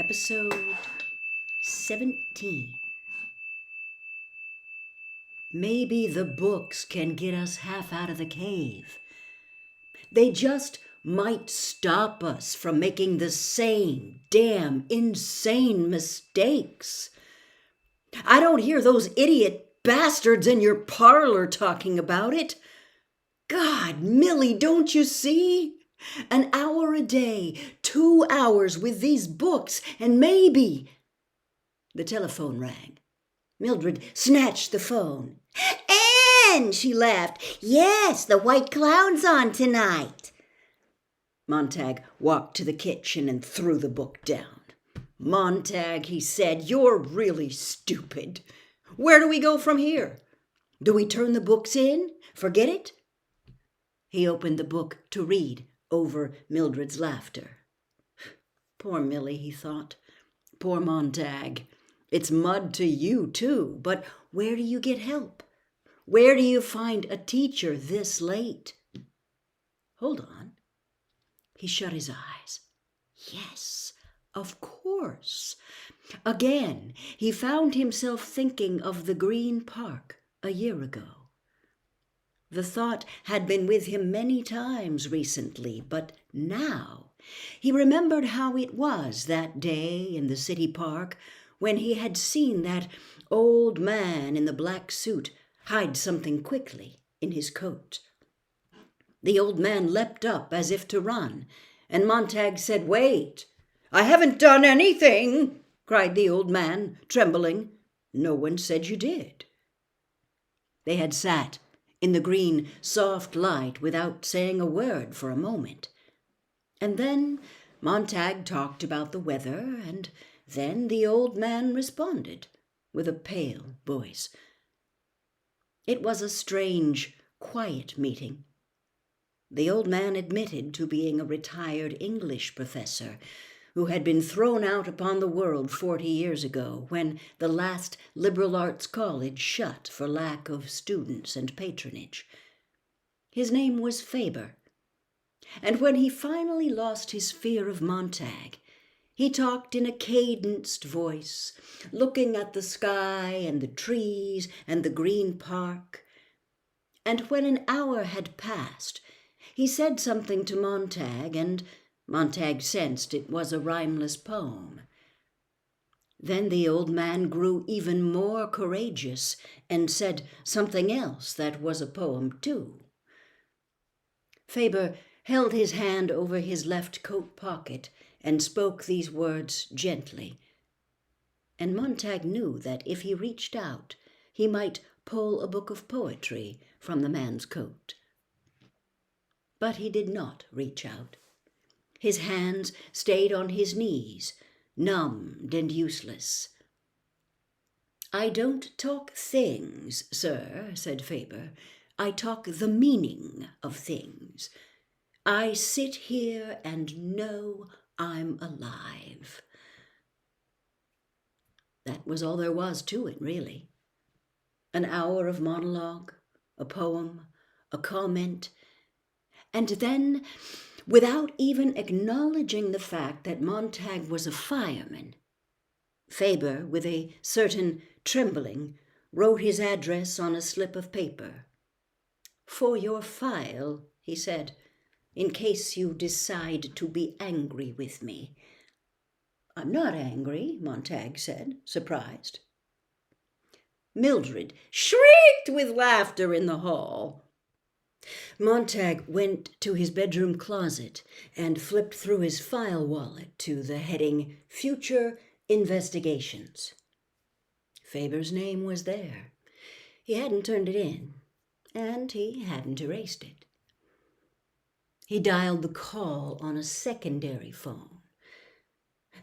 Episode 17. Maybe the books can get us half out of the cave. They just might stop us from making the same damn insane mistakes. I don't hear those idiot bastards in your parlor talking about it. God, Millie, don't you see? An hour a day, 2 hours with these books, and maybe... The telephone rang. Mildred snatched the phone. "Anne!" she laughed. "Yes, the White Cloud's on tonight." Montag walked to the kitchen and threw the book down. "Montag," he said, "you're really stupid. Where do we go from here? Do we turn the books in? Forget it?" He opened the book to read over Mildred's laughter. Poor Millie, he thought. Poor Montag. It's mud to you, too, but where do you get help? Where do you find a teacher this late? Hold on. He shut his eyes. Yes, of course. Again, he found himself thinking of the Green Park a year ago. The thought had been with him many times recently, but now he remembered how it was that day in the city park when he had seen that old man in the black suit hide something quickly in his coat. The old man leapt up as if to run, and Montag said, "Wait, I haven't done anything," cried the old man, trembling. "No one said you did." They had sat in the green, soft light without saying a word for a moment. And then Montag talked about the weather, and then the old man responded with a pale voice. It was a strange, quiet meeting. The old man admitted to being a retired English professor who had been thrown out upon the world 40 years ago when the last liberal arts college shut for lack of students and patronage. His name was Faber, and when he finally lost his fear of Montag, he talked in a cadenced voice, looking at the sky and the trees and the green park. And when an hour had passed, he said something to Montag, and Montag sensed it was a rhymeless poem. Then the old man grew even more courageous and said something else that was a poem too. Faber held his hand over his left coat pocket and spoke these words gently. And Montag knew that if he reached out, he might pull a book of poetry from the man's coat. But he did not reach out. His hands stayed on his knees, numbed and useless. "I don't talk things, sir," said Faber. "I talk the meaning of things. I sit here and know I'm alive." That was all there was to it, really. An hour of monologue, a poem, a comment, and then, without even acknowledging the fact that Montag was a fireman, Faber, with a certain trembling, wrote his address on a slip of paper. "For your file," he said, "in case you decide to be angry with me." "I'm not angry," Montag said, surprised. Mildred shrieked with laughter in the hall. Montag went to his bedroom closet and flipped through his file wallet to the heading Future Investigations. Faber's name was there. He hadn't turned it in, and he hadn't erased it. He dialed the call on a secondary phone.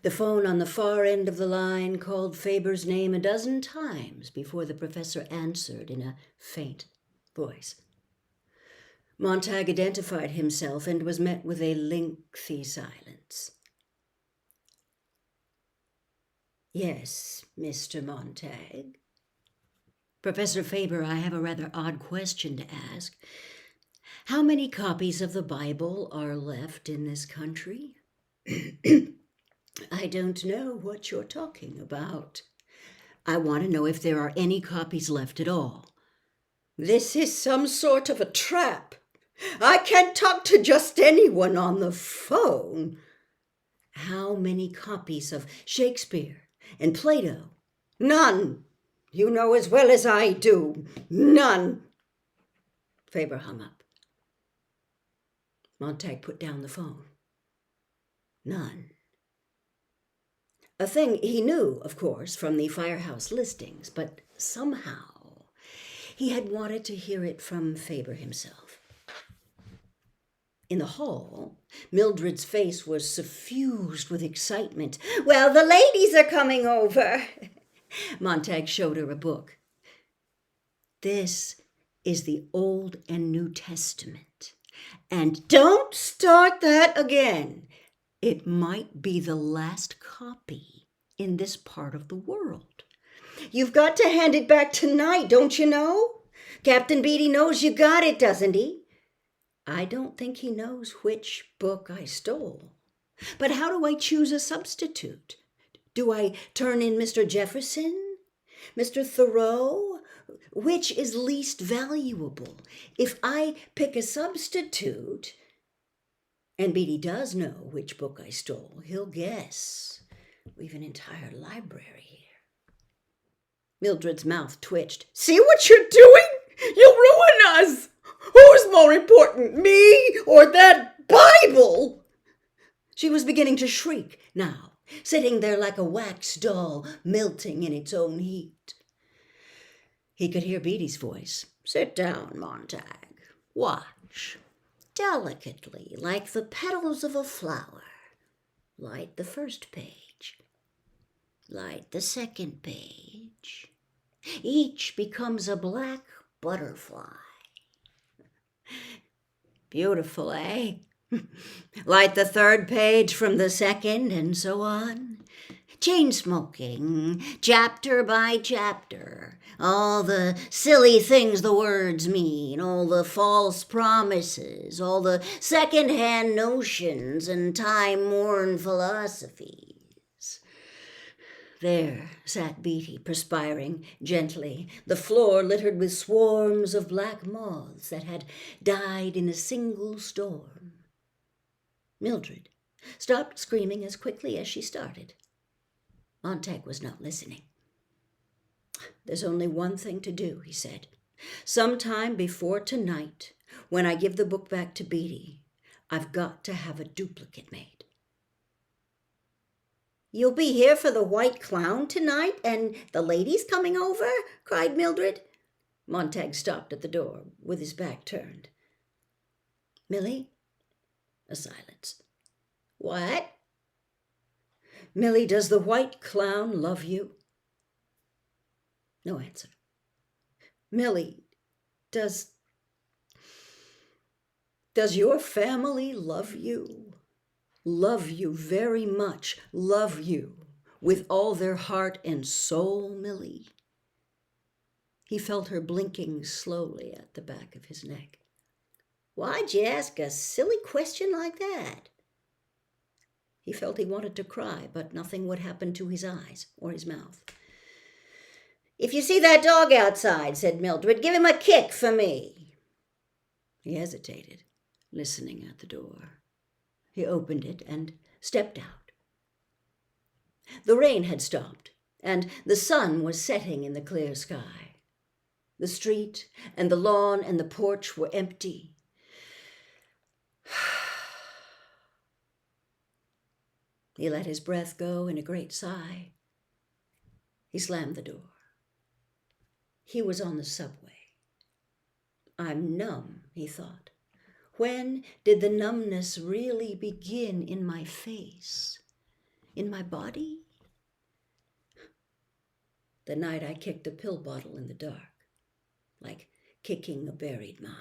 The phone on the far end of the line called Faber's name a dozen times before the professor answered in a faint voice. Montag identified himself and was met with a lengthy silence. "Yes, Mr. Montag." "Professor Faber, I have a rather odd question to ask. How many copies of the Bible are left in this country?" I don't know what you're talking about. I want to know if there are any copies left at all. This is some sort of a trap. I can't talk to just anyone on the phone. How many copies of Shakespeare and Plato? None. You know as well as I do. None. Faber hung up. Montag put down the phone. None. A thing he knew, of course, from the firehouse listings, but somehow he had wanted to hear it from Faber himself. In the hall, Mildred's face was suffused with excitement. Well, the ladies are coming over. Montag showed her a book. This is the Old and New Testament. And don't start that again. It might be the last copy in this part of the world. You've got to hand it back tonight, don't you know? Captain Beatty knows you got it, doesn't he? I don't think he knows which book I stole. But how do I choose a substitute? Do I turn in Mr. Jefferson? Mr. Thoreau? Which is least valuable? If I pick a substitute, and Beatty does know which book I stole, he'll guess. We've an entire library here. Mildred's mouth twitched. See what you're doing? You'll ruin us! Who's more important, me or that Bible? She was beginning to shriek now, sitting there like a wax doll, melting in its own heat. He could hear Beatty's voice. Sit down, Montag. Watch. Delicately, like the petals of a flower. Light the first page. Light the second page. Each becomes a black butterfly. Beautiful, eh? Light the third page from the second, and so on. Chain smoking, chapter by chapter. All the silly things the words mean, all the false promises, all the second-hand notions and time-worn philosophies. There sat Beatty, perspiring gently, the floor littered with swarms of black moths that had died in a single storm. Mildred stopped screaming as quickly as she started. Montag was not listening. There's only one thing to do, he said. Sometime before tonight, when I give the book back to Beatty, I've got to have a duplicate made. You'll be here for the White Clown tonight, and the ladies coming over? Cried Mildred. Montag stopped at the door with his back turned. Millie? A silence. What? Millie, does the White Clown love you? No answer. Millie, does your family love you? Love you very much, love you with all their heart and soul, Millie? He felt her blinking slowly at the back of his neck. Why'd you ask a silly question like that? He felt he wanted to cry, but nothing would happen to his eyes or his mouth. If you see that dog outside, said Mildred, give him a kick for me. He hesitated, listening at the door. He opened it and stepped out. The rain had stopped, and the sun was setting in the clear sky. The street and the lawn and the porch were empty. He let his breath go in a great sigh. He slammed the door. He was on the subway. I'm numb, he thought. When did the numbness really begin in my face? In my body? The night I kicked a pill bottle in the dark, like kicking a buried mine.